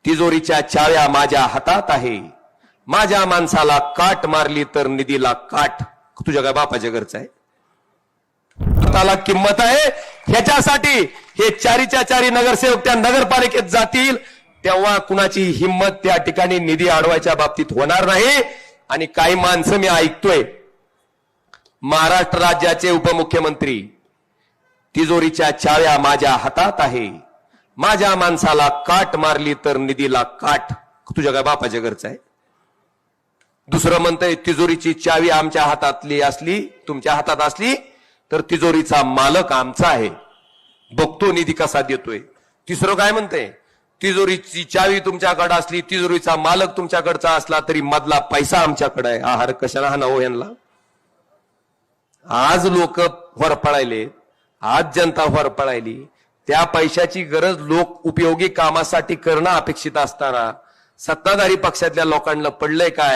तिजोरीच्या चाव्या माझ्या हातात आहे, माझ्या माणसाला काट मारली तर निधीला काठ. तुझ्या काय बापाच्या घरचं आहे? त्याला किंमत आहे. ह्याच्यासाठी हे चारीच्या चारी नगरसेवक त्या नगरपालिकेत जातील तेव्हा कुणाची हिंमत त्या ठिकाणी निधी अडवायच्या बाबतीत होणार नाही. आणि काही माणसं मी ऐकतोय, महाराष्ट्र राज्याचे उपमुख्यमंत्री, तिजोरीच्या चाव्या माझ्या हातात आहे, माझ्या माणसाला काट मारली तर निधीला काठ. तुझ्या काय बापाच्या घरचं आहे? दुसरं म्हणतंय तिजोरीची चावी आमच्या हातातली असली, तुमच्या हातात असली तर तिजोरीचा मालक आमचा आहे, बघतो निधी कसा देतोय. तिसरं काय म्हणतंय, तिजोरीची चावी तुमच्याकडे असली, तिजोरीचा मालक तुमच्याकडचा असला तरी मधला पैसा आमच्याकडे आहे. आहार कशाला हा नवो यांना. आज लोक होरपळायले, आज जनता होरपळायली. त्या पैशाची गरज लोक उपयोगी कामासाठी करणं अपेक्षित असताना सत्ताधारी पक्षातल्या लोकांना पडलंय काय?